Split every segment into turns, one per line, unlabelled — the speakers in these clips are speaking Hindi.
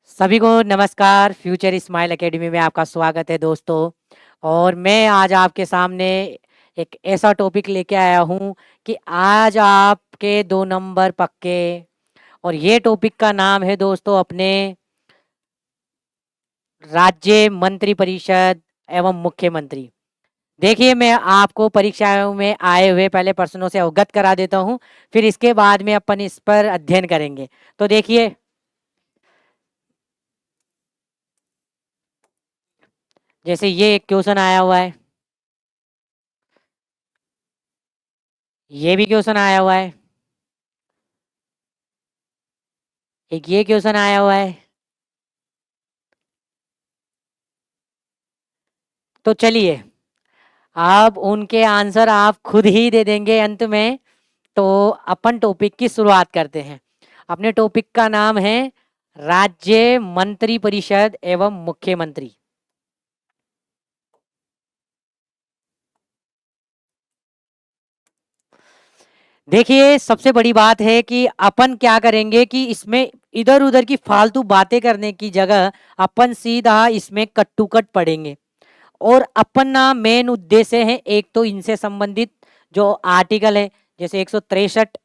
सभी को नमस्कार। फ्यूचर स्माइल एकेडमी में आपका स्वागत है दोस्तों। और मैं आज आपके सामने एक ऐसा टॉपिक लेके आया हूँ कि आज आपके 2 नंबर पक्के। और ये टॉपिक का नाम है दोस्तों अपने राज्य मंत्री परिषद एवं मुख्यमंत्री। देखिए, मैं आपको परीक्षाओं में आए हुए पहले प्रश्नों से अवगत करा देता हूँ, फिर इसके बाद में अपन इस पर अध्ययन करेंगे। तो देखिए, जैसे ये एक क्वेश्चन आया हुआ है, ये भी क्वेश्चन आया हुआ है, एक ये क्वेश्चन आया हुआ है। तो चलिए, अब उनके आंसर आप खुद ही दे देंगे अंत में। तो अपन टॉपिक की शुरुआत करते हैं। अपने टॉपिक का नाम है राज्य मंत्री परिषद एवं मुख्यमंत्री। देखिए, सबसे बड़ी बात है कि अपन क्या करेंगे कि इसमें इधर उधर की फालतू बातें करने की जगह अपन सीधा इसमें कट टू कट पढ़ेंगे। और अपना मेन उद्देश्य है, एक तो इनसे संबंधित जो आर्टिकल है, जैसे 163,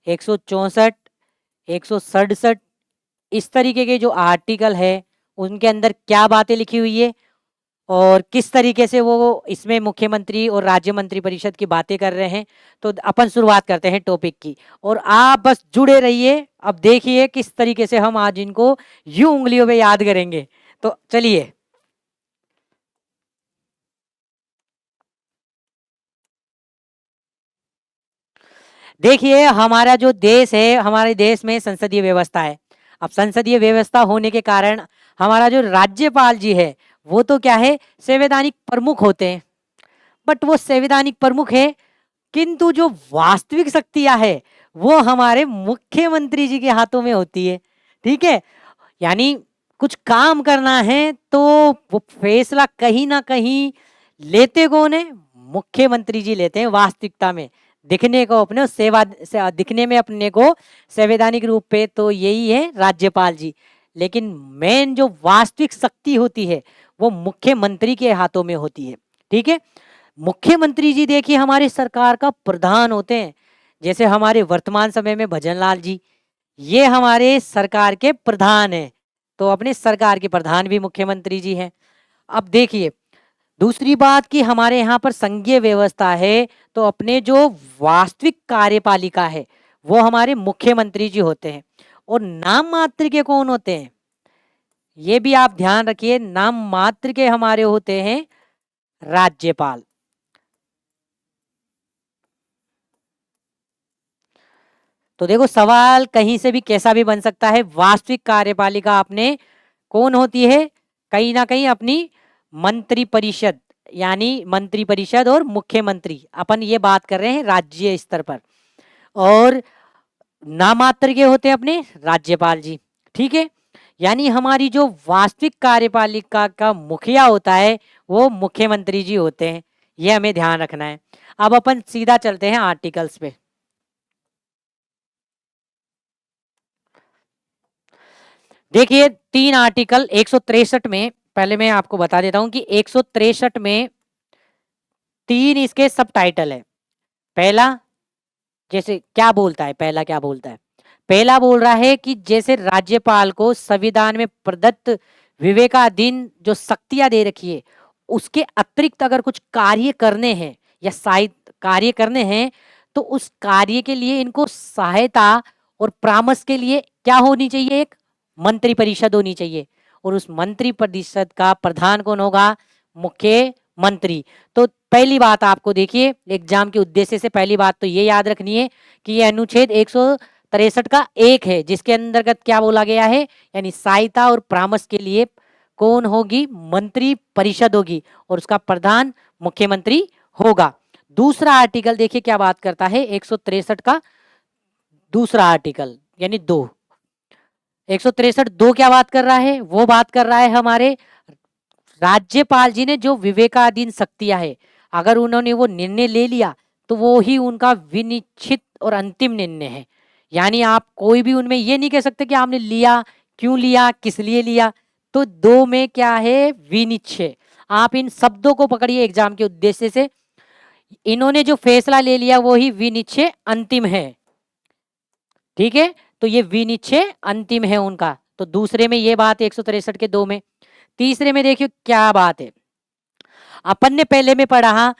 164, 167, इस तरीके के जो आर्टिकल है उनके अंदर क्या बातें लिखी हुई है और किस तरीके से वो इसमें मुख्यमंत्री और राज्य मंत्री परिषद की बातें कर रहे हैं। तो अपन शुरुआत करते हैं टॉपिक की, और आप बस जुड़े रहिए। अब देखिए किस तरीके से हम आज इनको यूं उंगलियों पे याद करेंगे। तो चलिए, देखिए, हमारा जो देश है, हमारे देश में संसदीय व्यवस्था है। अब संसदीय व्यवस्था होने के कारण हमारा जो राज्यपाल जी है वो तो क्या है, संवैधानिक प्रमुख होते हैं। बट वो संवैधानिक प्रमुख है, किंतु जो वास्तविक शक्तियां है वो हमारे मुख्यमंत्री जी के हाथों में होती है। ठीक है, यानी कुछ काम करना है तो वो फैसला कहीं ना कहीं लेते कौन है, मुख्यमंत्री जी लेते हैं। वास्तविकता में दिखने को अपने दिखने में अपने को संवैधानिक रूप पे तो यही है राज्यपाल जी, लेकिन मेन जो वास्तविक शक्ति होती है वो मुख्यमंत्री के हाथों में होती है। ठीक है, मुख्यमंत्री जी देखिए हमारी सरकार का प्रधान होते हैं। जैसे हमारे वर्तमान समय में भजन लाल जी, ये हमारे सरकार के प्रधान हैं। तो अपने सरकार के प्रधान भी मुख्यमंत्री जी हैं। अब देखिए, दूसरी बात कि हमारे यहाँ पर संघीय व्यवस्था है, तो अपने जो वास्तविक कार्यपालिका है वो हमारे मुख्यमंत्री जी होते हैं। और नाम मात्र के कौन होते हैं, ये भी आप ध्यान रखिए, नाम मात्र के हमारे होते हैं राज्यपाल। तो देखो, सवाल कहीं से भी कैसा भी बन सकता है। वास्तविक कार्यपालिका अपने कौन होती है, कहीं ना कहीं अपनी मंत्री परिषद, यानी मंत्री परिषद और मुख्यमंत्री, अपन ये बात कर रहे हैं राज्य स्तर पर। और नामात्र के होते हैं अपने राज्यपाल जी। ठीक है, यानी हमारी जो वास्तविक कार्यपालिका का मुखिया होता है वो मुख्यमंत्री जी होते हैं। ये हमें ध्यान रखना है। अब अपन सीधा चलते हैं आर्टिकल्स पे। देखिए, 3 आर्टिकल 163 में, पहले मैं आपको बता देता हूं कि 163 में 3 इसके सब टाइटल है। पहला, जैसे क्या बोलता है, पहला क्या बोलता है, पहला बोल रहा है कि जैसे राज्यपाल को संविधान में प्रदत्त विवेकाधीन जो शक्तियां दे रखी है उसके अतिरिक्त अगर कुछ कार्य करने हैं या शायद कार्य करने हैं, तो उस कार्य के लिए इनको सहायता और परामर्श के लिए क्या होनी चाहिए, एक मंत्री परिषद होनी चाहिए। और उस मंत्री परिषद का प्रधान कौन होगा, मुख्यमंत्री। तो पहली बात आपको देखिए, एग्जाम के उद्देश्य से पहली बात तो ये याद रखनी है कि ये अनुच्छेद 163 का एक है, जिसके अंतर्गत क्या बोला गया है, यानी सहायता और परामर्श के लिए कौन होगी, मंत्री परिषद होगी और उसका प्रधान मुख्यमंत्री होगा। दूसरा आर्टिकल देखिए क्या बात करता है, 163 का दूसरा आर्टिकल यानी 2, 163 2 क्या बात कर रहा है, वो बात कर रहा है हमारे राज्यपाल जी ने जो विवेकाधीन शक्तियां है, अगर उन्होंने वो निर्णय ले लिया तो वो ही उनका विनिश्चित और अंतिम निर्णय है। यानी आप कोई भी उनमें ये नहीं कह सकते कि आपने लिया क्यों लिया, किस लिए लिया? तो 2 में क्या है, विनिश्चय। आप इन शब्दों को पकड़िए एग्जाम के उद्देश्य से। इन्होंने जो फैसला ले लिया वो ही विनिश्चय अंतिम है। ठीक है, तो ये विनिश्चय अंतिम है उनका। तो दूसरे में ये बात है 163 के 2 में। तीसरे में देखिए क्या बात है, अपन ने पहले में पढ़ा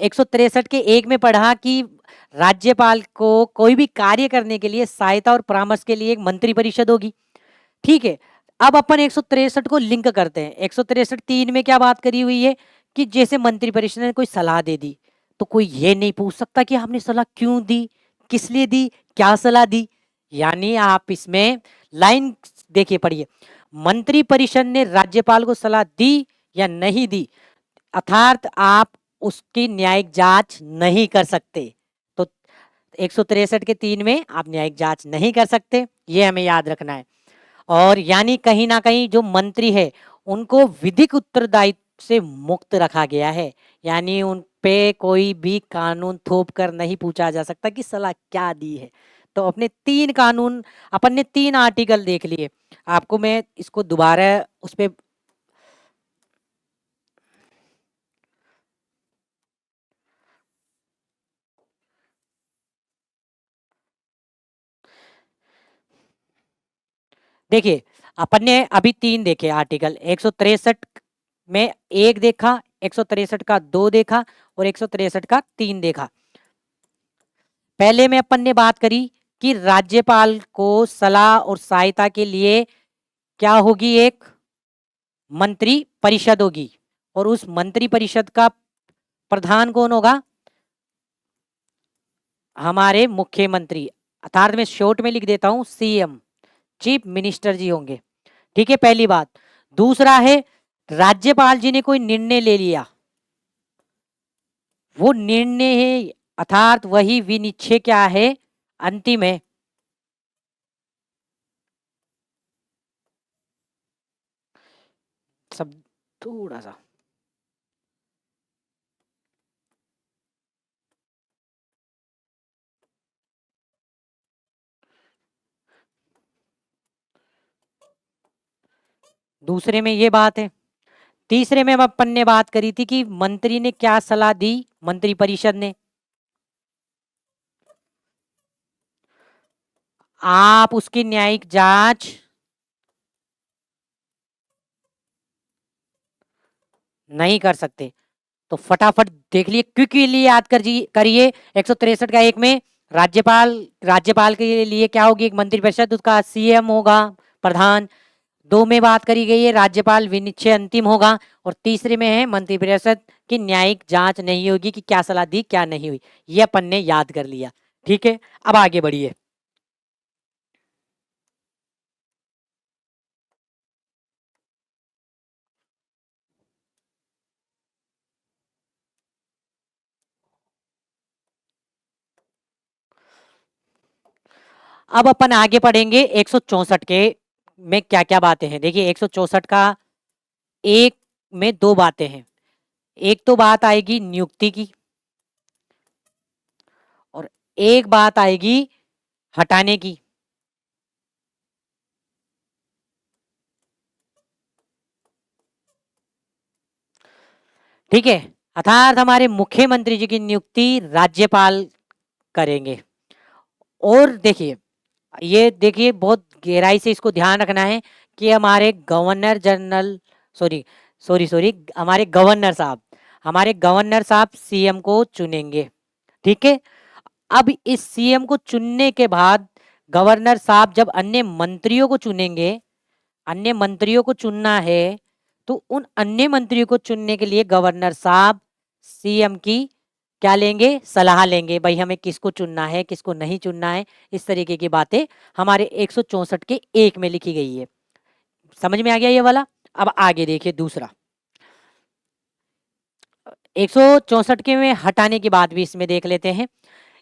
163 के 1 में पढ़ा कि राज्यपाल को कोई भी कार्य करने के लिए सहायता और परामर्श के लिए एक मंत्री परिषद होगी। ठीक है, अब अपन 163 को लिंक करते हैं। 163 3 में क्या बात करी हुई है कि जैसे मंत्री परिषद ने कोई सलाह दे दी, तो कोई ये नहीं पूछ सकता कि हमने सलाह क्यों दी, किस लिए दी, क्या सलाह दी। यानी आप इसमें लाइन देखिए, पढ़िए, मंत्री परिषद ने राज्यपाल को सलाह दी या नहीं दी, अर्थात आप उसकी न्यायिक जांच नहीं कर सकते। तो 163 के 3 में आप न्यायिक जांच नहीं कर सकते, ये हमें याद रखना है। और यानी कहीं ना कहीं जो मंत्री है उनको विधिक उत्तरदायित्व से मुक्त रखा गया है। यानी उन पे कोई भी कानून थोप कर नहीं पूछा जा सकता कि सलाह क्या दी है। तो अपने 3 कानून, अपन ने 3 आर्टिकल देख लिए। आपको मैं इसको दोबारा उस पे देखिए, अपन ने अभी 3 देखे आर्टिकल। 163 में 1 देखा, 163 का 2 देखा और 163 का 3 देखा। पहले में अपन ने बात करी कि राज्यपाल को सलाह और सहायता के लिए क्या होगी, एक मंत्री परिषद होगी। और उस मंत्री परिषद का प्रधान कौन होगा, हमारे मुख्यमंत्री, अर्थात मैं शॉर्ट में लिख देता हूं सीएम, चीफ मिनिस्टर जी होंगे। ठीक है, पहली बात। दूसरा है, राज्यपाल जी ने कोई निर्णय ले लिया, वो निर्णय है अर्थात वही विनिश्चय क्या है, अंतिम है। सब थोड़ा सा दूसरे में ये बात है। तीसरे में अपन ने बात करी थी कि मंत्री ने क्या सलाह दी, मंत्री परिषद ने, आप उसकी न्यायिक जांच नहीं कर सकते। तो फटाफट देख लिए, क्योंकि लिए याद कर जी करिए 163 का 1 में राज्यपाल, राज्यपाल के लिए क्या होगी, एक मंत्री परिषद, उसका सीएम होगा प्रधान। 2 में बात करी गई है राज्यपाल विनिश्चय अंतिम होगा। और तीसरे में है मंत्री परिषद की न्यायिक जांच नहीं होगी कि क्या सलाह दी क्या नहीं हुई। ये अपन ने याद कर लिया। ठीक है, अब आगे बढ़िए। अब अपन आगे पढ़ेंगे 164 के में क्या क्या बातें हैं। देखिए 164 का 1 में 2 बातें हैं। एक तो बात आएगी नियुक्ति की और एक बात आएगी हटाने की। ठीक है, अर्थात हमारे मुख्यमंत्री जी की नियुक्ति राज्यपाल करेंगे। और देखिए, ये देखिए बहुत गहराई से इसको ध्यान रखना है कि हमारे governor general, sorry sorry sorry हमारे गवर्नर साहब सीएम को चुनेंगे। ठीक है, अब इस सीएम को चुनने के बाद गवर्नर साहब जब अन्य मंत्रियों को चुनेंगे, अन्य मंत्रियों को चुनना है, तो उन अन्य मंत्रियों को चुनने के लिए गवर्नर साहब सीएम की क्या लेंगे, सलाह लेंगे, भाई हमें किसको चुनना है किसको नहीं चुनना है। इस तरीके की बातें हमारे 164 के 1 में लिखी गई है। समझ में आ गया ये वाला। अब आगे देखिए दूसरा, 164 के में हटाने की बात भी इसमें देख लेते हैं।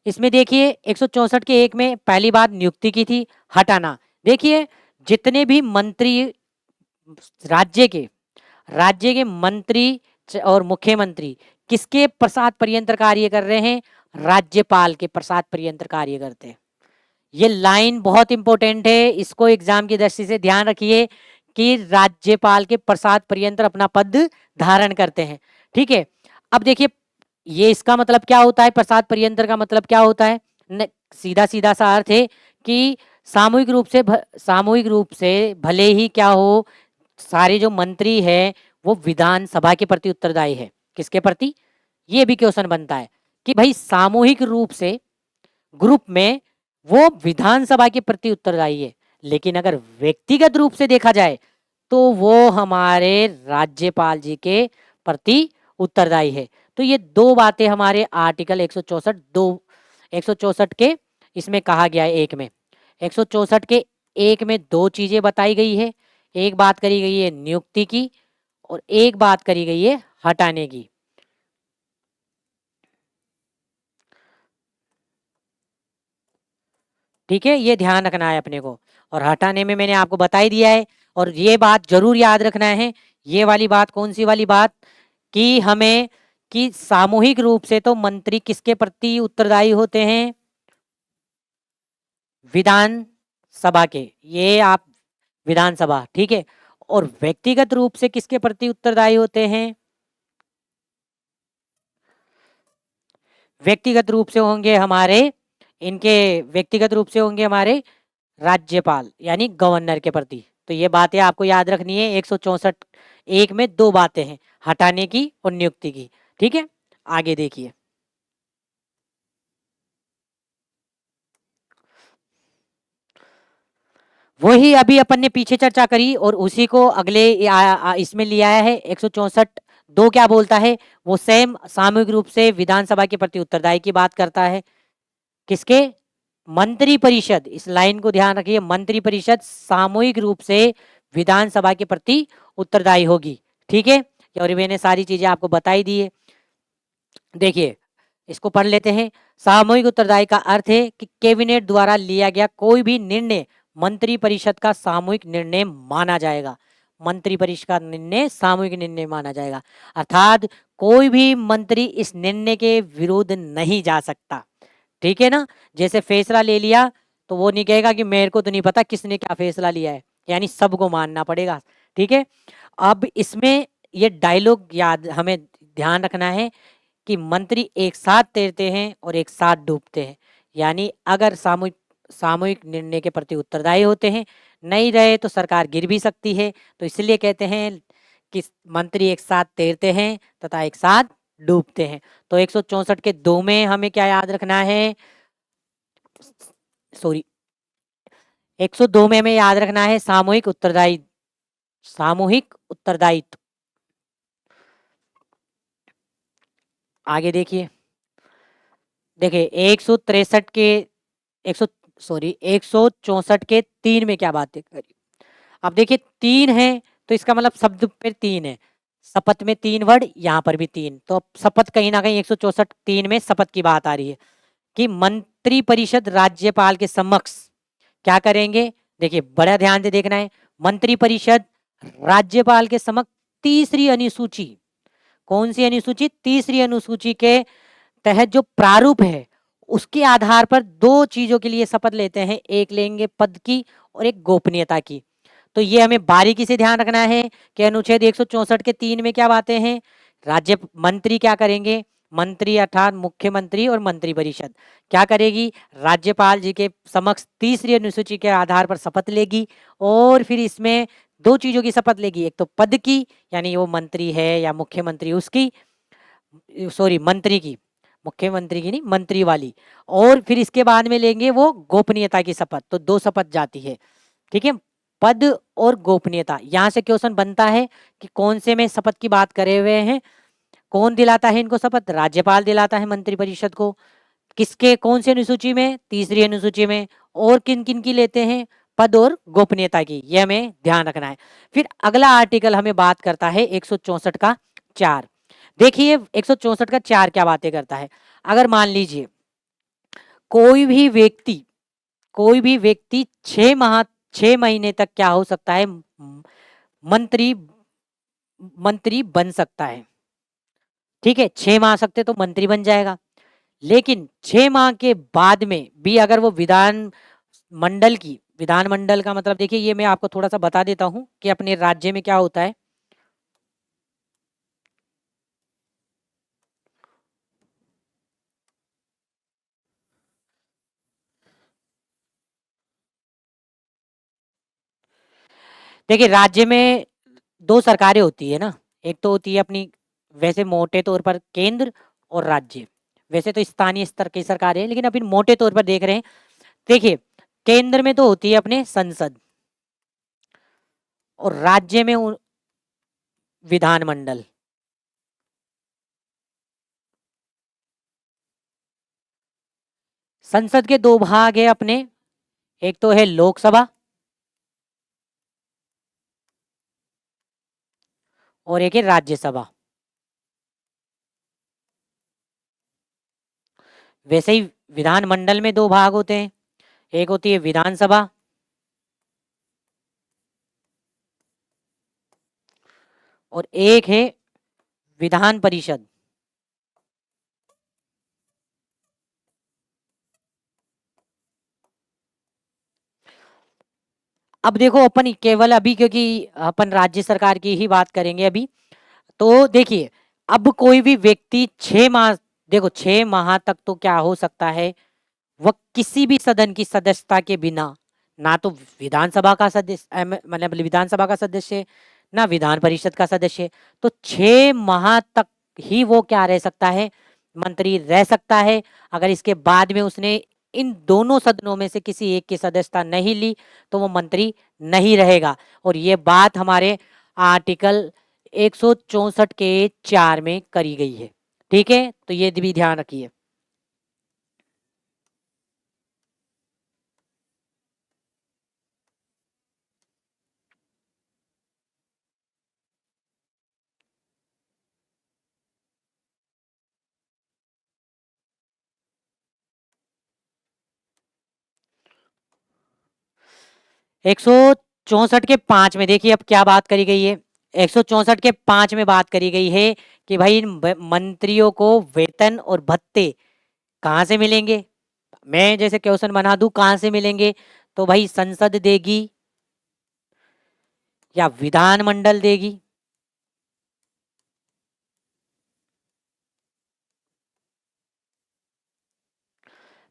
इसमें देखिए 164 के 1 में पहली बात नियुक्ति की थी, हटाना। देखिए जितने भी मंत्री राज्य के मंत्री और मुख्यमंत्री किसके प्रसाद पर्यंतर कार्य कर रहे हैं, राज्यपाल के प्रसाद पर्यंतर कार्य करते हैं। ये लाइन बहुत इंपॉर्टेंट है, इसको एग्जाम की दृष्टि से ध्यान रखिए कि राज्यपाल के प्रसाद पर्यंत अपना पद धारण करते हैं। ठीक है, अब देखिए ये इसका मतलब क्या होता है, प्रसाद पर्यंतर का मतलब क्या होता है, सीधा सीधा सा अर्थ है कि सामूहिक रूप से भले ही क्या हो, सारे जो मंत्री है वो विधानसभा के प्रति उत्तरदायी है। किसके प्रति, ये भी क्वेश्चन बनता है कि भाई सामूहिक रूप से ग्रुप में वो विधानसभा के प्रति उत्तरदायी है, लेकिन अगर व्यक्तिगत रूप से देखा जाए तो वो हमारे राज्यपाल जी के प्रति उत्तरदायी है। तो ये दो बातें हमारे आर्टिकल 164 के इसमें कहा गया है। 164 के 1 में दो चीजें बताई गई है, एक बात करी गई है नियुक्ति की और एक बात करी गई है हटाने की। ठीक है, ये ध्यान रखना है अपने को, और हटाने में मैंने आपको बता ही दिया है। और ये बात जरूर याद रखना है, ये वाली बात, कौन सी वाली बात, कि हमें कि सामूहिक रूप से तो मंत्री किसके प्रति उत्तरदायी होते हैं, विधान सभा के, ये आप विधानसभा, ठीक है। और व्यक्तिगत रूप से किसके प्रति उत्तरदायी होते हैं, व्यक्तिगत रूप से होंगे हमारे, इनके व्यक्तिगत रूप से होंगे हमारे राज्यपाल यानी गवर्नर के प्रति। तो ये बातें आपको याद रखनी है। 164 1 में दो बातें हैं, हटाने की और नियुक्ति की। ठीक है, आगे देखिए। वही अभी अपन ने पीछे चर्चा करी और उसी को अगले इसमें लिया है। 164 2 क्या बोलता है, वो सेम सामूहिक रूप से विधानसभा के प्रति उत्तरदायी की बात करता है। किसके, मंत्री परिषद, इस लाइन को ध्यान रखिए, मंत्री परिषद सामूहिक रूप से विधानसभा के प्रति उत्तरदायी होगी। ठीक है, और मैंने सारी चीजें आपको बताई दी है। देखिए इसको पढ़ लेते हैं। सामूहिक उत्तरदायी का अर्थ है कि कैबिनेट द्वारा लिया गया कोई भी निर्णय मंत्री परिषद का सामूहिक निर्णय माना जाएगा। मंत्री परिषद का निर्णय सामूहिक निर्णय माना जाएगा, अर्थात कोई भी मंत्री इस निर्णय के विरुद्ध नहीं जा सकता। ठीक है ना, जैसे फैसला ले लिया तो वो नहीं कहेगा कि मेरे को तो नहीं पता किसने क्या फैसला लिया है, यानी सबको मानना पड़ेगा। ठीक है, अब इसमें ये डायलॉग याद हमें ध्यान रखना है कि मंत्री एक साथ तैरते हैं और एक साथ डूबते हैं, यानी अगर सामूहिक निर्णय के प्रति उत्तरदायी होते हैं, नहीं रहे तो सरकार गिर भी सकती है। तो इसलिए कहते हैं कि मंत्री एक साथ तैरते हैं तथा एक साथ डूबते हैं। तो 164 के 2 में हमें क्या याद रखना है, सॉरी 102 में हमें याद रखना है सामूहिक उत्तरदायित्व। आगे देखिए, देखिए 163 के 164 के 3 में क्या बातें करी। अब देखिए 3 है तो इसका मतलब शब्द पे 3 है, शपथ में 3 वर्ड, यहाँ पर भी 3, तो अब शपथ कहीं ना कहीं 164 3 में शपथ की बात आ रही है कि मंत्री परिषद राज्यपाल के समक्ष क्या करेंगे। देखिए बड़ा ध्यान से देखना है, मंत्री परिषद राज्यपाल के समक्ष तीसरी अनुसूची, कौन सी अनुसूची, तीसरी अनुसूची के तहत जो प्रारूप है उसके आधार पर दो चीजों के लिए शपथ लेते हैं, एक लेंगे पद की और एक गोपनीयता की। तो ये हमें बारीकी से ध्यान रखना है कि अनुच्छेद 164 के 3 में क्या बातें हैं, राज्य मंत्री क्या करेंगे, मंत्री अर्थात मुख्यमंत्री और मंत्री परिषद क्या करेगी, राज्यपाल जी के समक्ष तीसरी अनुसूची के आधार पर शपथ लेगी और फिर इसमें दो चीजों की शपथ लेगी, एक तो पद की यानी वो मंत्री है या मुख्यमंत्री उसकी, सॉरी मंत्री की, मुख्यमंत्री की नहीं मंत्री वाली, और फिर इसके बाद में लेंगे वो गोपनीयता की शपथ। तो दो शपथ जाती है। ठीक है, पद और गोपनीयता, यहाँ से क्वेश्चन बनता है कि कौन से में शपथ की बात करे हुए हैं, कौन दिलाता है इनको शपथ, राज्यपाल दिलाता है मंत्री परिषद को, किसके कौन सी अनुसूची में, तीसरी अनुसूची में, और किन किन की लेते हैं, पद और गोपनीयता की, ये हमें ध्यान रखना है। फिर अगला आर्टिकल हमें बात करता है 164 का 4। देखिए 164 का 4 क्या बातें करता है, अगर मान लीजिए कोई भी व्यक्ति 6 महीने तक क्या हो सकता है, मंत्री मंत्री बन सकता है। ठीक है, 6 माह सकते तो मंत्री बन जाएगा, लेकिन 6 माह के बाद में भी अगर वो मंडल की, विधानमंडल का मतलब देखिए, ये मैं आपको थोड़ा सा बता देता हूँ कि अपने राज्य में क्या होता है। देखिए, राज्य में दो सरकारें होती है ना, एक तो होती है अपनी, वैसे मोटे तौर पर केंद्र और राज्य। वैसे तो स्थानीय स्तर की सरकार है, लेकिन अभी मोटे तौर पर देख रहे हैं। देखिए, केंद्र में तो होती है अपने संसद, और राज्य में विधानमंडल। संसद के दो भाग है अपने, एक तो है लोकसभा और एक है राज्यसभा। वैसे ही विधानमंडल में दो भाग होते हैं, एक होती है विधानसभा और एक है विधान परिषद। अब देखो, अपन केवल अभी, क्योंकि अपन राज्य सरकार की ही बात करेंगे अभी, तो देखिए, अब कोई भी व्यक्ति 6 माह, देखो 6 माह तक तो क्या हो सकता है, वह किसी भी सदन की सदस्यता के बिना, ना तो विधानसभा का सदस्य मतलब विधानसभा का सदस्य, ना विधान परिषद का सदस्य, तो 6 माह तक ही वो क्या रह सकता है, मंत्री रह सकता है। अगर इसके बाद में उसने इन दोनों सदनों में से किसी एक की सदस्यता नहीं ली, तो वो मंत्री नहीं रहेगा। और ये बात हमारे आर्टिकल 164 के 4 में करी गई है। ठीक है, तो ये भी ध्यान रखिए। 164 के 5 में देखिए अब क्या बात करी गई है। 164 के 5 में बात करी गई है कि भाई इन मंत्रियों को वेतन और भत्ते कहाँ से मिलेंगे। मैं जैसे क्वेश्चन बना दूं कहाँ से मिलेंगे, तो भाई संसद देगी या विधानमंडल देगी।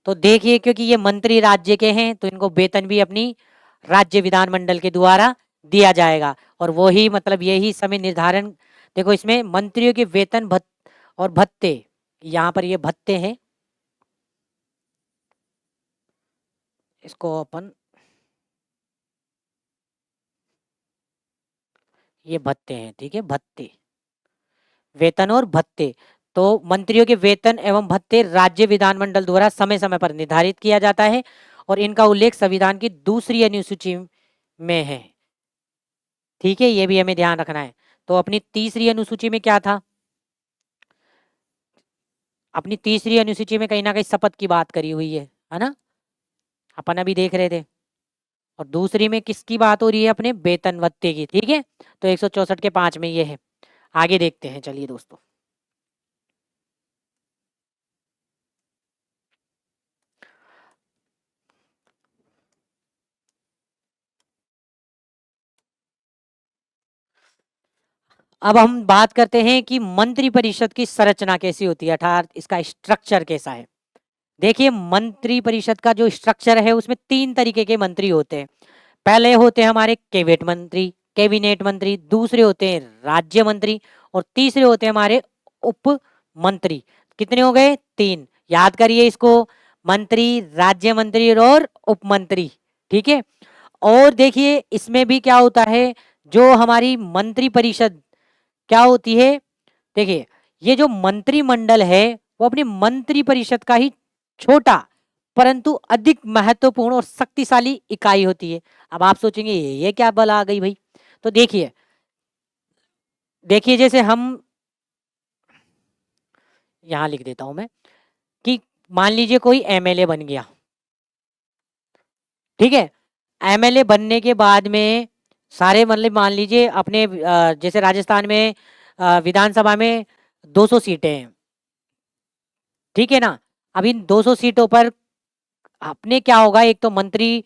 तो देखिए, क्योंकि ये मंत्री राज्य के हैं, तो इनको वेतन भी अपनी राज्य विधानमंडल के द्वारा दिया जाएगा। और वो ही मतलब यही समय निर्धारण, देखो इसमें मंत्रियों के वेतन और भत्ते, यहाँ पर ये भत्ते हैं, इसको अपन, ये भत्ते हैं, ठीक है, भत्ते, वेतन और भत्ते। तो मंत्रियों के वेतन एवं भत्ते राज्य विधानमंडल द्वारा समय समय पर निर्धारित किया जाता है, और इनका उल्लेख संविधान की दूसरी अनुसूची में है। ठीक है, ये भी हमें ध्यान रखना है। तो अपनी तीसरी अनुसूची में क्या था, अपनी तीसरी अनुसूची में कहीं ना कहीं शपथ की बात करी हुई है ना, अपन अभी देख रहे थे। और दूसरी में किसकी बात हो रही है, अपने वेतन भत्ते की। ठीक है, तो 164 के 5 में ये है। आगे देखते हैं, चलिए दोस्तों। अब हम बात करते हैं कि मंत्री परिषद की संरचना कैसी होती है, अर्थात इसका स्ट्रक्चर कैसा है। देखिए, मंत्री परिषद का जो स्ट्रक्चर है उसमें 3 तरीके के मंत्री होते हैं। पहले होते हैं हमारे कैबिनेट मंत्री, दूसरे होते हैं राज्य मंत्री, और तीसरे होते हैं हमारे उप मंत्री। कितने हो गए, 3। याद करिए इसको, मंत्री, राज्य मंत्री और उप मंत्री। ठीक है, और देखिए इसमें भी क्या होता है, जो हमारी मंत्री परिषद क्या होती है। देखिए, ये जो मंत्रिमंडल है वो अपनी मंत्री परिषद का ही छोटा परंतु अधिक महत्वपूर्ण और शक्तिशाली इकाई होती है। अब आप सोचेंगे ये क्या बला आ गई भाई। तो देखिए, देखिए जैसे हम, यहाँ लिख देता हूं मैं, कि मान लीजिए कोई एमएलए बन गया। ठीक है, एमएलए बनने के बाद में सारे मतलब मान लीजिए अपने जैसे राजस्थान में विधानसभा में 200 सीटें हैं। ठीक है ना, अब इन 200 सीटों पर अपने क्या होगा, एक तो मंत्री,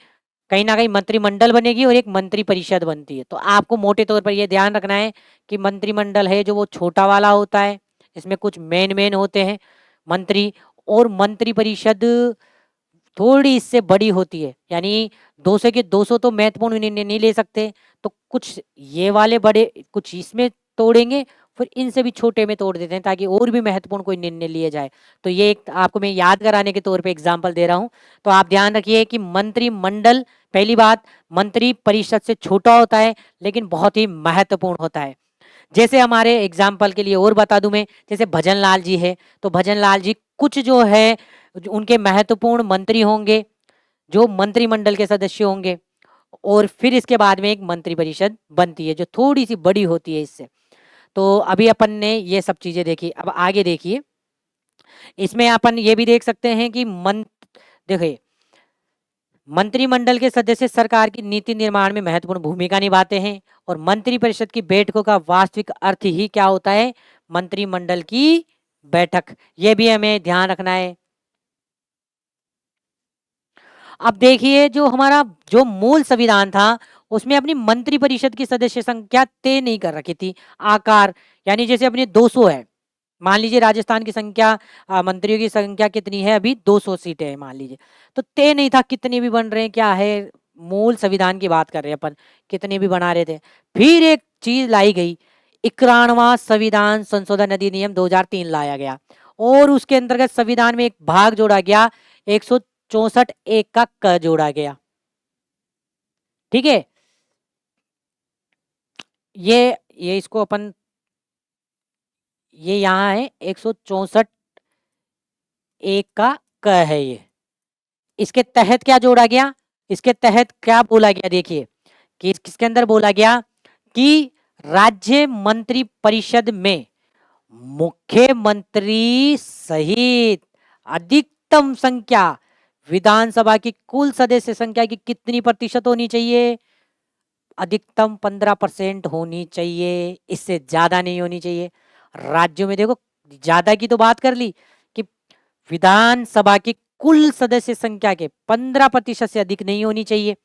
कहीं ना कहीं मंत्रिमंडल बनेगी और एक मंत्री परिषद बनती है। तो आपको मोटे तौर पर यह ध्यान रखना है कि मंत्रिमंडल है जो वो छोटा वाला होता है, इसमें कुछ मेन मेन होते हैं मंत्री, और मंत्री परिषद थोड़ी इससे बड़ी होती है, यानी 200 के 200 तो महत्वपूर्ण निर्णय नहीं ले सकते, तो कुछ ये वाले बड़े, कुछ इसमें तोड़ेंगे, फिर इनसे भी छोटे में तोड़ देते हैं ताकि और भी महत्वपूर्ण कोई निर्णय लिए जाए। तो ये एक आपको मैं याद कराने के तौर पे एग्जांपल दे रहा हूँ। तो आप ध्यान रखिए कि मंत्रिमंडल, पहली बात, मंत्री परिषद से छोटा होता है लेकिन बहुत ही महत्वपूर्ण होता है। जैसे हमारे एग्जाम्पल के लिए और बता दूं मैं, जैसे भजन लाल जी है, तो भजन लाल जी कुछ जो है उनके महत्वपूर्ण मंत्री होंगे, जो मंत्रिमंडल के सदस्य होंगे, और फिर इसके बाद में एक मंत्री परिषद बनती है जो थोड़ी सी बड़ी होती है इससे। तो अभी अपन ने ये सब चीजें देखी, अब आगे देखिए, इसमें अपन ये भी देख सकते हैं कि देखिए, मंत्रिमंडल के सदस्य सरकार की नीति निर्माण में महत्वपूर्ण भूमिका निभाते हैं, और मंत्री परिषद की बैठकों का वास्तविक अर्थ ही क्या होता है, मंत्रिमंडल की बैठक। ये भी हमें ध्यान रखना है। अब देखिए, जो हमारा जो मूल संविधान था उसमें अपनी मंत्री परिषद की सदस्य संख्या तय नहीं कर रखी थी, आकार, यानी जैसे अपने 200 है, मान लीजिए राजस्थान की संख्या, मंत्रियों की संख्या कितनी है, अभी 200 सीटें हैं मान लीजिए, तो तय नहीं था कितने भी बन रहे हैं, क्या है, मूल संविधान की बात कर रहे हैं अपन, कितने भी बना रहे थे। फिर एक चीज लाई गई, 91वां संविधान संशोधन अधिनियम 2003 लाया गया, और उसके अंतर्गत संविधान में एक भाग जोड़ा गया, 164 का क जोड़ा गया। ठीक है, ये इसको अपन, ये यहाँ है 164 का क है ये। इसके तहत क्या जोड़ा गया, इसके तहत क्या बोला गया, देखिए कि किसके अंदर बोला गया कि राज्य मंत्री परिषद में मुख्यमंत्री सहित अधिकतम संख्या विधानसभा की कुल सदस्य संख्या की कितनी प्रतिशत होनी चाहिए, अधिकतम 15% होनी चाहिए, इससे ज्यादा नहीं होनी चाहिए। राज्यों में देखो, ज्यादा की तो बात कर ली कि विधानसभा की कुल सदस्य संख्या के 15% से अधिक नहीं होनी चाहिए,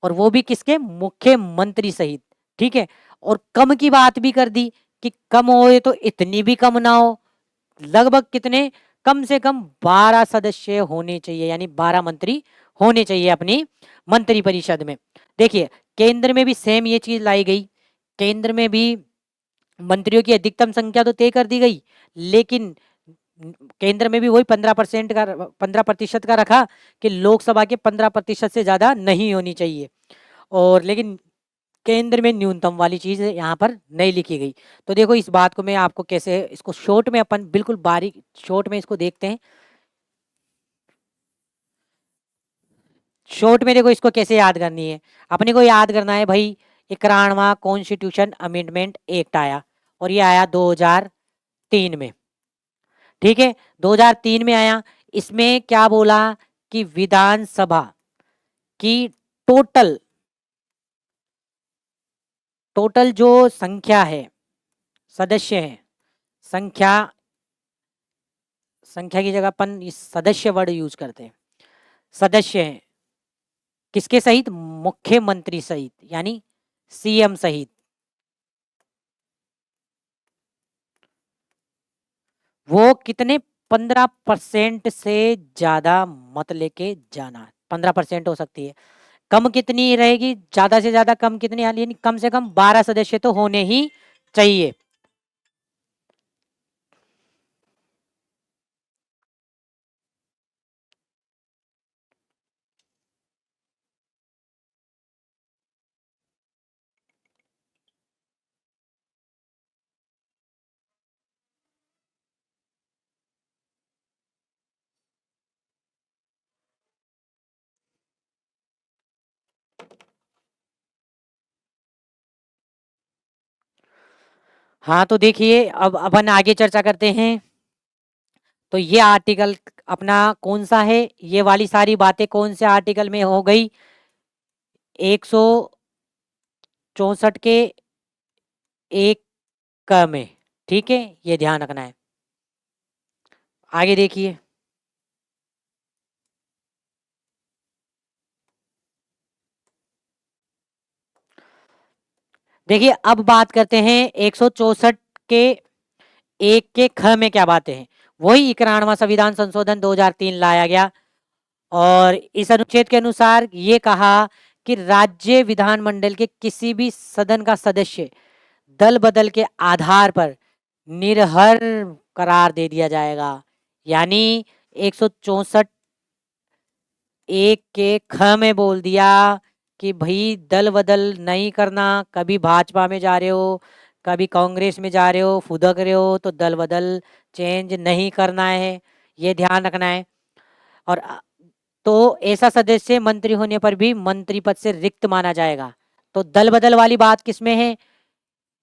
और वो भी किसके, मुख्यमंत्री सहित। ठीक है, और कम की बात भी कर दी कि कम हो तो इतनी भी कम ना हो, लगभग कितने, कम से कम 12 सदस्य होने चाहिए, यानी 12 मंत्री होने चाहिए अपनी मंत्री परिषद में। देखिए, केंद्र में भी सेम ये चीज लाई गई, केंद्र में भी मंत्रियों की अधिकतम संख्या तो तय कर दी गई, लेकिन केंद्र में भी वही 15% का, 15% का रखा कि लोकसभा के 15% से ज्यादा नहीं होनी चाहिए, और लेकिन केंद्र में न्यूनतम वाली चीज यहाँ पर नहीं लिखी गई। तो देखो, इस बात को मैं आपको कैसे, इसको शॉर्ट में अपन बिल्कुल बारीक शॉर्ट में इसको देखते हैं। शॉर्ट में देखो, इसको कैसे याद करनी है, अपने को याद करना है भाई, 91वां कॉन्स्टिट्यूशन अमेंडमेंट एक्ट आया, और ये आया 2003 में। ठीक है, 2003 में आया। इसमें क्या बोला कि विधानसभा की टोटल टोटल जो संख्या है, सदस्य हैं, संख्या, संख्या की जगह अपन इस सदस्य वर्ड यूज करते हैं, सदस्य हैं किसके सहित, मुख्यमंत्री सहित, यानी सीएम सहित, वो कितने, 15% से ज्यादा मत लेके जाना, 15% हो सकती है, कम कितनी रहेगी, ज्यादा से ज्यादा कम कितनी, यानी कम से कम 12 सदस्य तो होने ही चाहिए। हाँ, तो देखिए, अब अपन आगे चर्चा करते हैं। तो ये आर्टिकल अपना कौन सा है, ये वाली सारी बातें कौन से आर्टिकल में हो गई, 164 के एक क में। ठीक है, ये ध्यान रखना है। आगे देखिए, देखिए अब बात करते हैं 164 के एक के ख में क्या बातें हैं। वही 91वां संविधान संशोधन 2003 लाया गया और इस अनुच्छेद के अनुसार ये कहा कि राज्य विधानमंडल के किसी भी सदन का सदस्य दल बदल के आधार पर निरहर करार दे दिया जाएगा। यानी 164 एक के ख में बोल दिया कि भाई दल बदल नहीं करना, कभी भाजपा में जा रहे हो, कभी कांग्रेस में जा रहे हो, फुदक रहे हो, तो दल बदल चेंज नहीं करना है, ये ध्यान रखना है। और तो ऐसा सदस्य मंत्री होने पर भी मंत्री पद से रिक्त माना जाएगा। तो दल बदल वाली बात किसमें है?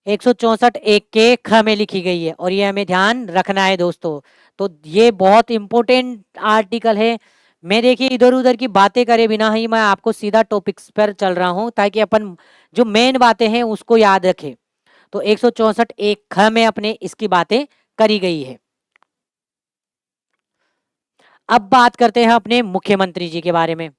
164 एक के ख में लिखी गई है और ये हमें ध्यान रखना है दोस्तों। तो ये बहुत इंपॉर्टेंट आर्टिकल है। मैं देखिए इधर उधर की बातें करे बिना ही मैं आपको सीधा टॉपिक्स पर चल रहा हूं ताकि अपन जो मेन बातें हैं उसको याद रखें। तो 164 एक ख में अपने इसकी बातें करी गई है। अब बात करते हैं अपने मुख्यमंत्री जी के बारे में।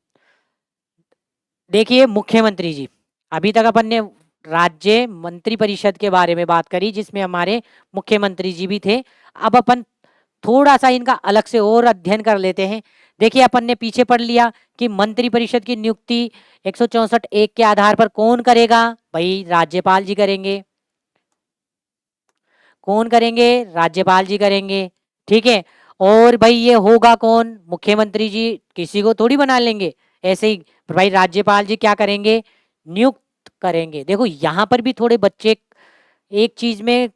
देखिए मुख्यमंत्री जी, अभी तक अपन ने राज्य मंत्री परिषद के बारे में बात करी जिसमें हमारे मुख्यमंत्री जी भी थे। अब अपन थोड़ा सा इनका अलग से और अध्ययन कर लेते हैं। देखिए अपन ने पीछे पढ़ लिया कि मंत्री परिषद की नियुक्ति 164 एक के आधार पर कौन करेगा? भाई राज्यपाल जी करेंगे। कौन करेंगे? राज्यपाल जी करेंगे। ठीक है। और भाई ये होगा कौन? मुख्यमंत्री जी किसी को थोड़ी बना लेंगे ऐसे ही। भाई राज्यपाल जी क्या करेंगे? नियुक्त करेंगे। देखो यहाँ पर भी थोड़े बच्चे एक चीज में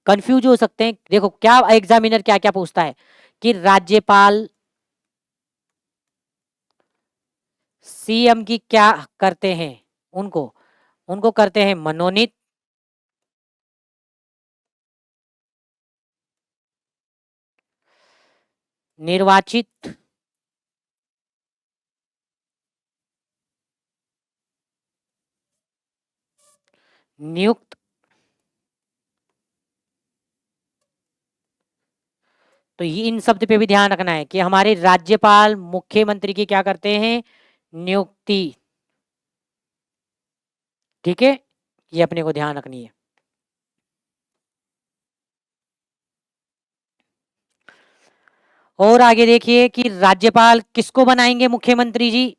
कंफ्यूज हो सकते हैं। देखो क्या एग्जामिनर क्या क्या पूछता है कि राज्यपाल सीएम की क्या करते हैं? उनको उनको करते हैं मनोनीत, निर्वाचित, नियुक्त। तो ये इन शब्द पे भी ध्यान रखना है कि हमारे राज्यपाल मुख्यमंत्री की क्या करते हैं? नियुक्ति। ठीक है, ये अपने को ध्यान रखनी है। और आगे देखिए कि राज्यपाल किसको बनाएंगे मुख्यमंत्री जी?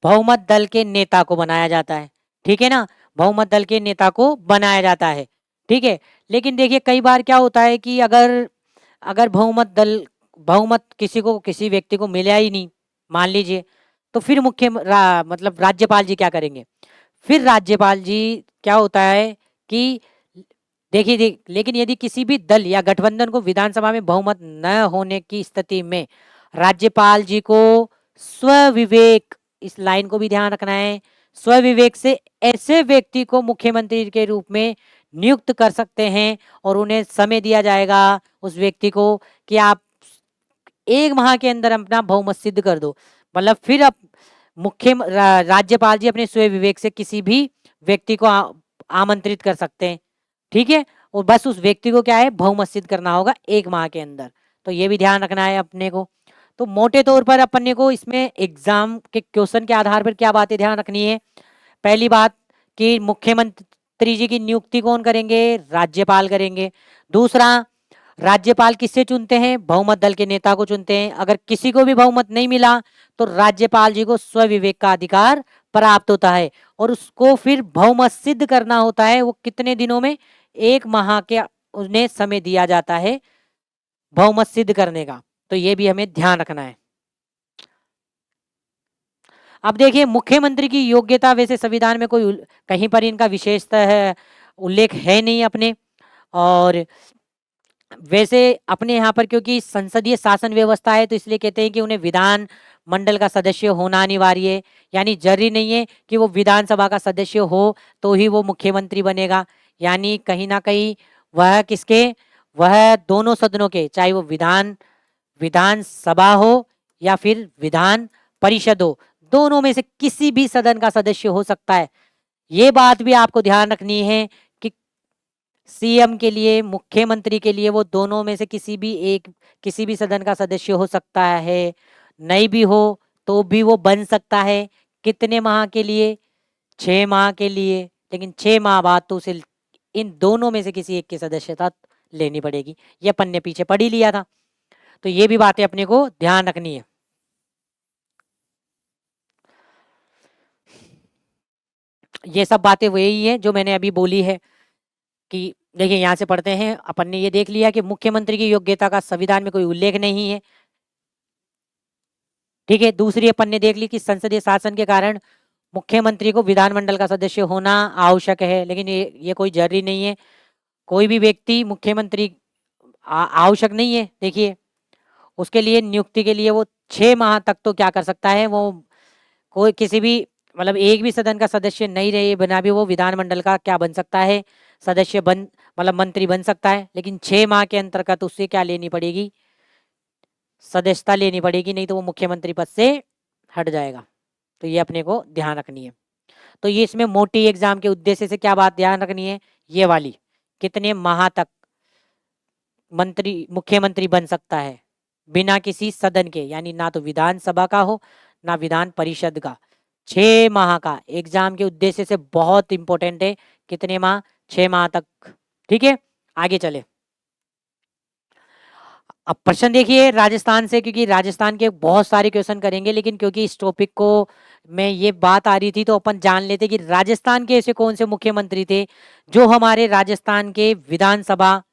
बहुमत दल के नेता को बनाया जाता है। ठीक है ना, बहुमत दल के नेता को बनाया जाता है। ठीक है। लेकिन देखिए कई बार क्या होता है कि अगर अगर बहुमत किसी को किसी व्यक्ति को मिला ही नहीं, मान लीजिए, तो फिर मतलब राज्यपाल जी क्या करेंगे? फिर राज्यपाल जी क्या होता है कि देखिए लेकिन यदि किसी भी दल या गठबंधन को विधानसभा में बहुमत न होने की स्थिति में राज्यपाल जी को स्वविवेक, इस लाइन को भी ध्यान रखना है, स्वविवेक से ऐसे व्यक्ति को मुख्यमंत्री के रूप में नियुक्त कर सकते हैं और उन्हें समय दिया जाएगा उस व्यक्ति को कि आप 1 माह के अंदर अपना बहुमत सिद्ध कर दो। मतलब फिर अब राज्यपाल जी अपने स्वयं विवेक से किसी भी व्यक्ति को आमंत्रित कर सकते हैं। ठीक है। और बस उस व्यक्ति को क्या है? बहुमत सिद्ध करना होगा 1 माह के अंदर। तो ये भी ध्यान रखना है अपने को। तो मोटे तौर पर अपने को इसमें एग्जाम के क्वेश्चन के आधार पर क्या बातें ध्यान रखनी है? पहली बात कि मुख्यमंत्री जी की नियुक्ति कौन करेंगे? राज्यपाल करेंगे। दूसरा, राज्यपाल किससे चुनते हैं? बहुमत दल के नेता को चुनते हैं। अगर किसी को भी बहुमत नहीं मिला तो राज्यपाल जी को स्वविवेक का अधिकार प्राप्त होता है और उसको फिर बहुमत सिद्ध करना होता है। वो कितने दिनों में? 1 माह के उन्हें समय दिया जाता है बहुमत सिद्ध करने का। तो ये भी हमें ध्यान रखना है। अब देखिए मुख्यमंत्री की योग्यता, वैसे संविधान में कोई कहीं पर इनका विशेषतः है उल्लेख है नहीं अपने। और वैसे अपने यहाँ पर क्योंकि संसदीय शासन व्यवस्था है तो इसलिए कहते हैं कि उन्हें विधान मंडल का सदस्य होना अनिवार्य है। यानी जरूरी नहीं है कि वो विधानसभा का सदस्य हो तो ही वो मुख्यमंत्री बनेगा। यानी कहीं ना कहीं वह किसके, वह दोनों सदनों के, चाहे वो विधानसभा हो या फिर विधान परिषद हो, दोनों में से किसी भी सदन का सदस्य हो सकता है। ये बात भी आपको ध्यान रखनी है कि सीएम के लिए, मुख्यमंत्री के लिए वो दोनों में से किसी भी सदन का सदस्य हो सकता है। नहीं भी हो तो भी वो बन सकता है। कितने माह के लिए? 6 माह के लिए। लेकिन 6 माह बाद तो उसे इन दोनों में से किसी एक की सदस्यता लेनी पड़ेगी। ये अपन ने पीछे पढ़ ही लिया था। तो ये भी बातें अपने को ध्यान रखनी है। ये सब बातें वही है जो मैंने अभी बोली है कि देखिए यहाँ से पढ़ते हैं। अपन ने ये देख लिया कि मुख्यमंत्री की योग्यता का संविधान में कोई उल्लेख नहीं है। ठीक है। दूसरी अपन ने देख ली कि संसदीय शासन के कारण मुख्यमंत्री को विधानमंडल का सदस्य होना आवश्यक है, लेकिन ये कोई जरूरी नहीं है। कोई भी व्यक्ति मुख्यमंत्री आवश्यक नहीं है। देखिए उसके लिए नियुक्ति के लिए वो 6 माह तक तो क्या कर सकता है, वो कोई किसी भी मतलब एक भी सदन का सदस्य नहीं रहे बिना भी वो विधानमंडल का क्या बन सकता है, सदस्य बन मतलब मंत्री बन सकता है। लेकिन 6 माह के अंतर्गत उससे क्या लेनी पड़ेगी, सदस्यता लेनी पड़ेगी, नहीं तो वो मुख्यमंत्री पद से हट जाएगा। तो ये अपने को ध्यान रखनी है। तो ये इसमें मोटी एग्जाम के उद्देश्य से क्या बात ध्यान रखनी है, ये वाली कितने माह तक मंत्री मुख्यमंत्री बन सकता है बिना किसी सदन के, यानी ना तो विधानसभा का हो ना विधान परिषद का। 6 माह का एग्जाम के उद्देश्य से बहुत इंपॉर्टेंट है। कितने माह, 6 माह तक। ठीक है, आगे चले। अब प्रश्न देखिए राजस्थान से, क्योंकि राजस्थान के बहुत सारे क्वेश्चन करेंगे, लेकिन क्योंकि इस टॉपिक को में ये बात आ रही थी तो अपन जान लेते कि राजस्थान के ऐसे कौन से मुख्यमंत्री थे जो हमारे राजस्थान के विधानसभा,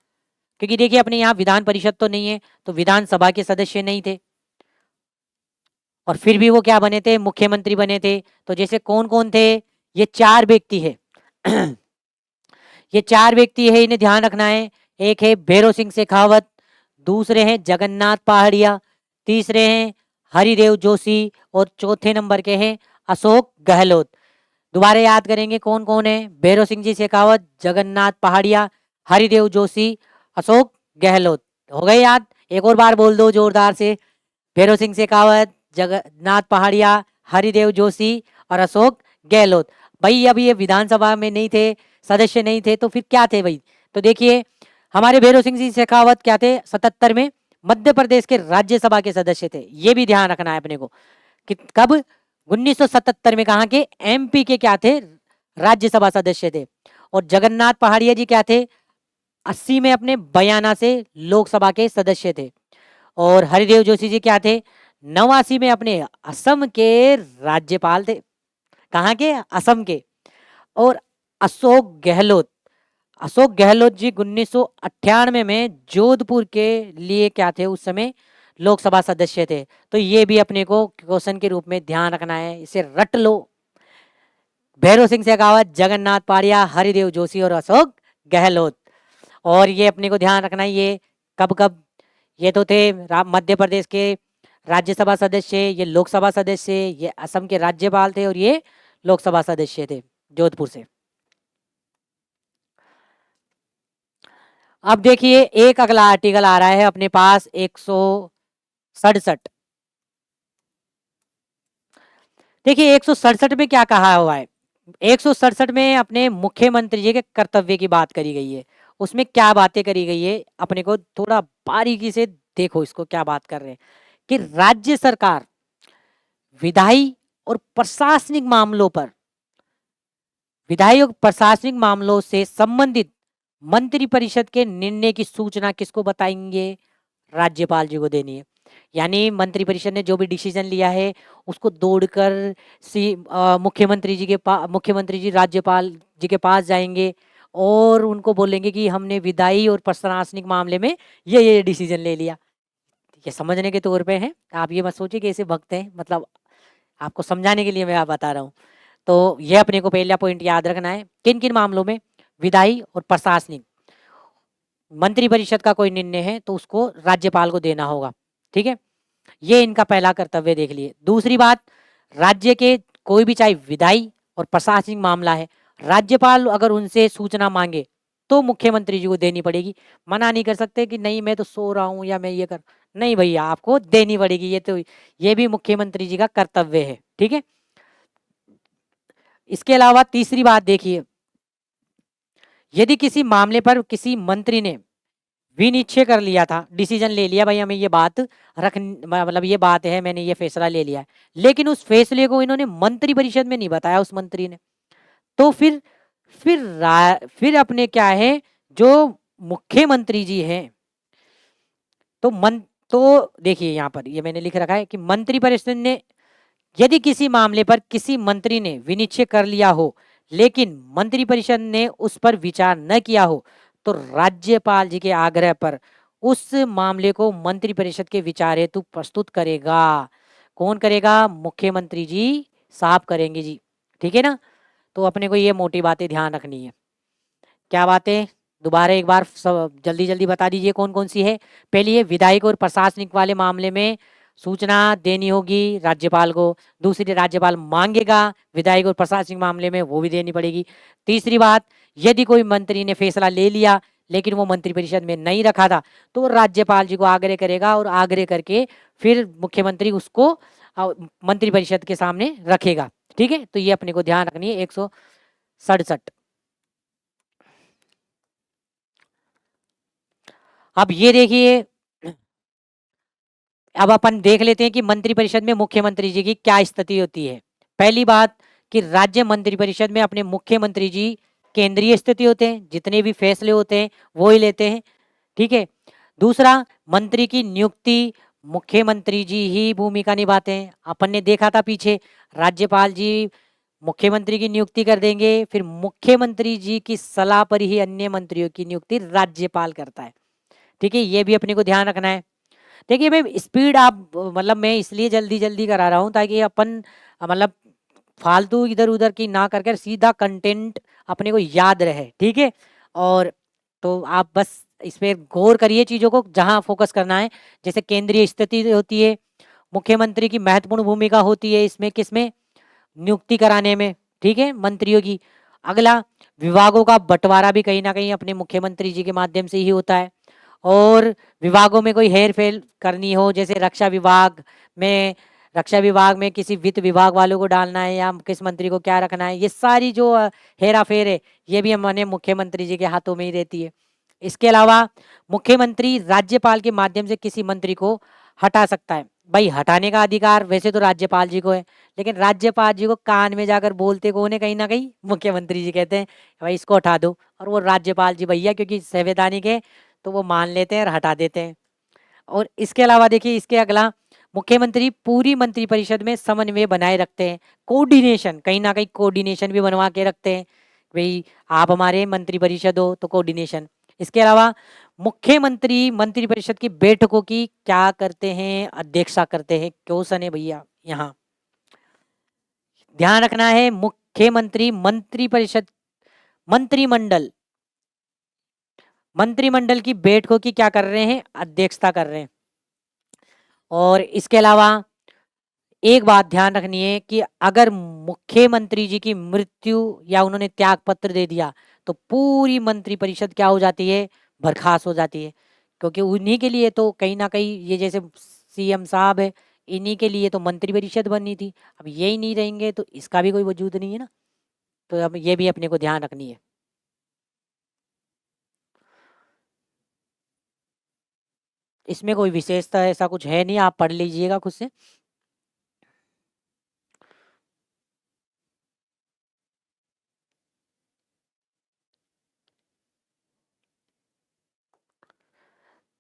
क्योंकि देखिए अपने यहाँ विधान परिषद तो नहीं है तो विधानसभा के सदस्य नहीं थे, और फिर भी वो क्या बने थे, मुख्यमंत्री बने थे। तो जैसे कौन कौन थे, ये 4 व्यक्ति है। ये 4 व्यक्ति है, इन्हें ध्यान रखना है। एक है भैरव सिंह शेखावत, दूसरे हैं जगन्नाथ पहाड़िया, तीसरे हैं हरिदेव जोशी, और चौथे नंबर के हैं अशोक गहलोत। दोबारा याद करेंगे कौन कौन है, भैरव सिंह जी शेखावत, जगन्नाथ पहाड़िया, हरिदेव जोशी, अशोक गहलोत। हो गए याद? एक और बार बोल दो जोरदार से, भैरव सिंह शेखावत, जगन्नाथ पहाड़िया, हरिदेव जोशी और अशोक गहलोत। भाई अब ये विधानसभा में नहीं थे, सदस्य नहीं थे, तो फिर क्या थे भाई? तो देखिए हमारे भैरव सिंह जी शेखावत क्या थे, 77 में मध्य प्रदेश के राज्यसभा के सदस्य थे। ये भी ध्यान रखना है अपने को कि कब, 1977 में कहा के एमपी के क्या थे, राज्यसभा सदस्य थे। और जगन्नाथ पहाड़िया जी क्या थे, 80 में अपने बयाना से लोकसभा के सदस्य थे। और हरिदेव जोशी जी क्या थे, 89 में अपने असम के राज्यपाल थे। कहाँ के, असम के। और अशोक गहलोत जी 1998 में जोधपुर के लिए क्या थे, उस समय लोकसभा सदस्य थे। तो ये भी अपने को क्वेश्चन के रूप में ध्यान रखना है, इसे रट लो। भैरव सिंह शेखावत, जगन्नाथ पहाड़िया, हरिदेव जोशी और अशोक गहलोत। और ये अपने को ध्यान रखना है, ये कब कब, ये तो थे मध्य प्रदेश के राज्यसभा सदस्य, ये लोकसभा सदस्य, ये असम के राज्यपाल थे, और ये लोकसभा सदस्य थे जोधपुर से। अब देखिए एक अगला आर्टिकल आ रहा है अपने पास, 167। देखिए 167 में क्या कहा हुआ है, 167 में अपने मुख्यमंत्री जी के कर्तव्य की बात करी गई है। उसमें क्या बातें करी गई है, अपने को थोड़ा बारीकी से देखो इसको, क्या बात कर रहे हैं कि राज्य सरकार विधायी और प्रशासनिक मामलों पर, विधायी और प्रशासनिक मामलों से संबंधित मंत्रिपरिषद के निर्णय की सूचना किसको बताएंगे, राज्यपाल जी को देनी है। यानी मंत्रिपरिषद ने जो भी डिसीजन लिया है उसको दौड़कर मुख्यमंत्री जी के पास, मुख्यमंत्री जी राज्यपाल जी के पास जाएंगे और उनको बोलेंगे कि हमने विधायी और प्रशासनिक मामले में ये डिसीजन ले लिया। ये समझने के तौर पे है, आप ये मत सोचिए कि ऐसे भक्त हैं, मतलब आपको समझाने के लिए मैं आप बता रहा हूँ। तो ये अपने को पहला पॉइंट याद रखना है, किन किन मामलों में विधायी और प्रशासनिक मंत्रिपरिषद का कोई निर्णय है तो उसको राज्यपाल को देना होगा। ठीक है, ये इनका पहला कर्तव्य देख लिए। दूसरी बात, राज्य के कोई भी चाहे विधायी और प्रशासनिक मामला है, राज्यपाल अगर उनसे सूचना मांगे तो मुख्यमंत्री जी को देनी पड़ेगी। मना नहीं कर सकते कि नहीं मैं तो सो रहा हूं या मैं ये कर, नहीं भैया आपको देनी पड़ेगी। ये तो ये भी मुख्यमंत्री जी का कर्तव्य है। ठीक है, इसके अलावा तीसरी बात देखिए, यदि किसी मामले पर किसी मंत्री ने विनिश्चय कर लिया था, डिसीजन ले लिया भाई हमें ये बात रख, मतलब ये बात है, मैंने ये फैसला ले लिया है, लेकिन उस फैसले को इन्होंने मंत्रिपरिषद में नहीं बताया उस मंत्री ने, तो फिर फिर अपने क्या है, जो मुख्यमंत्री जी हैं, तो मन तो देखिए यहाँ पर ये मैंने लिख रखा है कि मंत्रिपरिषद ने यदि किसी मामले पर किसी मंत्री ने विनिश्चय कर लिया हो लेकिन मंत्रिपरिषद ने उस पर विचार न किया हो तो राज्यपाल जी के आग्रह पर उस मामले को मंत्रिपरिषद के विचार हेतु प्रस्तुत करेगा। कौन करेगा? मुख्यमंत्री जी साहब करेंगे जी। ठीक है ना? तो अपने को ये मोटी बातें ध्यान रखनी है। क्या बातें? दोबारा एक बार सब जल्दी जल्दी बता दीजिए कौन कौन सी है। पहली है विधायक और प्रशासनिक वाले मामले में सूचना देनी होगी राज्यपाल को। दूसरी, राज्यपाल मांगेगा विधायक और प्रशासनिक मामले में, वो भी देनी पड़ेगी। तीसरी बात, यदि कोई मंत्री ने फैसला ले लिया लेकिन वो मंत्रिपरिषद में नहीं रखा था तो वो राज्यपाल जी को आग्रह करेगा और आग्रह करके फिर मुख्यमंत्री उसको मंत्रिपरिषद के सामने रखेगा। ठीक है, तो ये अपने को ध्यान रखनी है। 167। अब ये देखिए, अब अपन देख लेते हैं कि मंत्रिपरिषद में मुख्यमंत्री जी की क्या स्थिति होती है। पहली बात कि राज्य मंत्रिपरिषद में अपने मुख्यमंत्री जी केंद्रीय स्थिति होते हैं, जितने भी फैसले होते हैं वो ही लेते हैं। ठीक है। दूसरा, मंत्री की नियुक्ति मुख्यमंत्री जी ही भूमिका निभाते हैं। अपन ने देखा था पीछे, राज्यपाल जी मुख्यमंत्री की नियुक्ति कर देंगे, फिर मुख्यमंत्री जी की सलाह पर ही अन्य मंत्रियों की नियुक्ति राज्यपाल करता है। ठीक है, ये भी अपने को ध्यान रखना है। देखिए मैं स्पीड आप मतलब मैं इसलिए जल्दी जल्दी करा रहा हूँ ताकि अपन मतलब फालतू इधर उधर की ना करके सीधा कंटेंट अपने को याद रहे। ठीक है, और तो आप बस इस पे गौर करिए चीज़ों को, जहाँ फोकस करना है। जैसे केंद्रीय स्थिति होती है, मुख्यमंत्री की महत्वपूर्ण भूमिका होती है इसमें, किसमें? नियुक्ति कराने में। ठीक है, मंत्रियों की। अगला, विभागों का बंटवारा भी कहीं ना कहीं अपने मुख्यमंत्री जी के माध्यम से ही होता है। और विभागों में कोई हेर फेर करनी हो, जैसे रक्षा विभाग में किसी वित्त विभाग वालों को डालना है या किस मंत्री को क्या रखना है, ये सारी जो हेरा फेर है ये भी हमारे मुख्यमंत्री जी के हाथों में ही रहती है। इसके अलावा मुख्यमंत्री राज्यपाल के माध्यम से किसी मंत्री को हटा सकता है। भाई हटाने का अधिकार वैसे तो राज्यपाल जी को है, लेकिन राज्यपाल जी को कान में जाकर बोलते कौन है? कहीं ना कहीं मुख्यमंत्री जी कहते हैं भाई इसको हटा दो, और वो राज्यपाल जी भैया क्योंकि संवैधानिक है तो वो मान लेते हैं और हटा देते हैं। और इसके अलावा देखिए, इसके अगला, मुख्यमंत्री पूरी मंत्रिपरिषद में समन्वय बनाए रखते हैं। कोऑर्डिनेशन, कहीं ना कहीं कोऑर्डिनेशन भी बनवा के रखते हैं, भाई आप हमारे मंत्रिपरिषद हो तो कोऑर्डिनेशन। इसके अलावा मुख्यमंत्री मंत्रिपरिषद की बैठकों की क्या करते हैं? अध्यक्षता करते हैं। क्वेश्चन है भैया यहाँ, ध्यान रखना है। मुख्यमंत्री मंत्रिपरिषद मंत्रिमंडल की बैठकों की क्या कर रहे हैं? अध्यक्षता कर रहे हैं। और इसके अलावा एक बात ध्यान रखनी है कि अगर मुख्यमंत्री जी की मृत्यु या उन्होंने त्याग पत्र दे दिया तो पूरी मंत्रिपरिषद क्या हो जाती है? बर्खास्त हो जाती है। क्योंकि उन्हीं के लिए तो कहीं ना कहीं ये जैसे सीएम साहब है, इन्हीं के लिए तो मंत्रिपरिषद बननी थी। अब यही नहीं रहेंगे तो इसका भी कोई वजूद नहीं है ना। तो अब ये भी अपने को ध्यान रखनी है। इसमें कोई विशेषता ऐसा कुछ है नहीं, आप पढ़ लीजिएगा खुद से।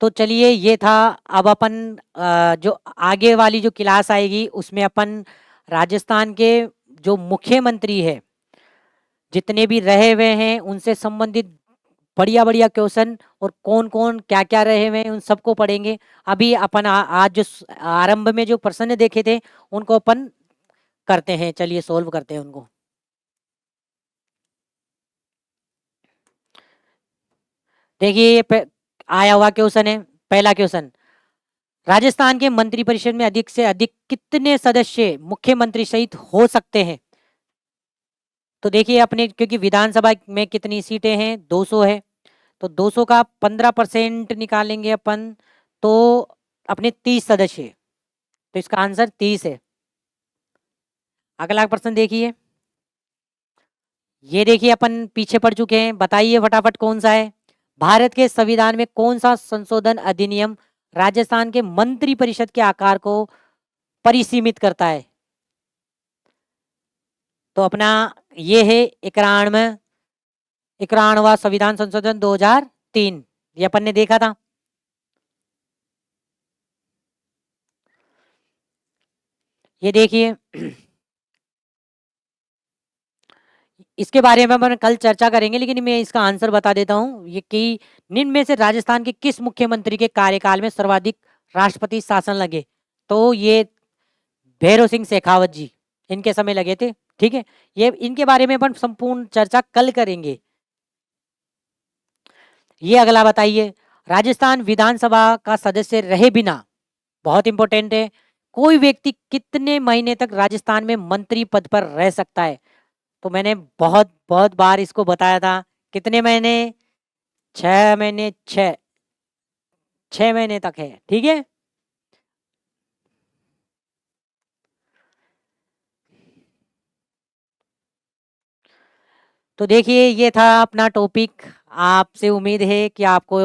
तो चलिए ये था। अब अपन जो आगे वाली जो क्लास आएगी उसमें अपन राजस्थान के जो मुख्यमंत्री है जितने भी रहे हुए हैं उनसे संबंधित बढ़िया बढ़िया क्वेश्चन और कौन कौन क्या क्या रहे हुए हैं उन सबको पढ़ेंगे। अभी अपन आज जो आरंभ में जो प्रश्न देखे थे उनको अपन करते हैं, चलिए सोल्व करते हैं उनको। देखिए ये आया हुआ क्वेश्चन है। पहला क्वेश्चन, राजस्थान के मंत्रिपरिषद में अधिक से अधिक कितने सदस्य मुख्यमंत्री सहित हो सकते हैं? तो देखिए अपने क्योंकि विधानसभा में कितनी सीटें हैं? 200 है, तो 200 का 15% निकालेंगे अपन तो अपने 30 सदस्य है। तो इसका आंसर 30 है। अगला प्रश्न देखिए, ये देखिए अपन पीछे पड़ चुके हैं, बताइए फटाफट कौन सा है। भारत के संविधान में कौन सा संशोधन अधिनियम राजस्थान के मंत्रिपरिषद के आकार को परिसीमित करता है? तो अपना ये है 91, 51वां संविधान संशोधन 2003, ये अपन ने देखा था। ये देखिए इसके बारे में अपन कल चर्चा करेंगे, लेकिन मैं इसका आंसर बता देता हूँ ये कि निम्न में से राजस्थान के किस मुख्यमंत्री के कार्यकाल में सर्वाधिक राष्ट्रपति शासन लगे? तो ये भैरव सिंह शेखावत जी, इनके समय लगे थे। ठीक है, ये इनके बारे में अपन संपूर्ण चर्चा कल करेंगे। ये अगला बताइए, राजस्थान विधानसभा का सदस्य रहे बिना, बहुत इंपॉर्टेंट है, कोई व्यक्ति कितने महीने तक राजस्थान में मंत्री पद पर रह सकता है? तो मैंने बहुत बहुत बार इसको बताया था, कितने महीने? 6 महीने, 6 महीने तक है। ठीक है, तो देखिए ये था अपना टॉपिक। आपसे उम्मीद है कि आपको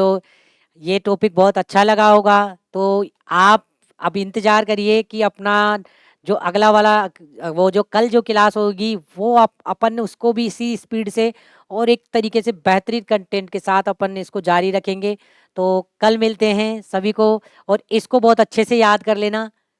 ये टॉपिक बहुत अच्छा लगा होगा। तो आप अब इंतजार करिए कि अपना जो अगला वाला वो जो कल जो क्लास होगी वो अपन उसको भी इसी स्पीड से और एक तरीके से बेहतरीन कंटेंट के साथ अपन इसको जारी रखेंगे। तो कल मिलते हैं सभी को, और इसको बहुत अच्छे से याद कर लेना।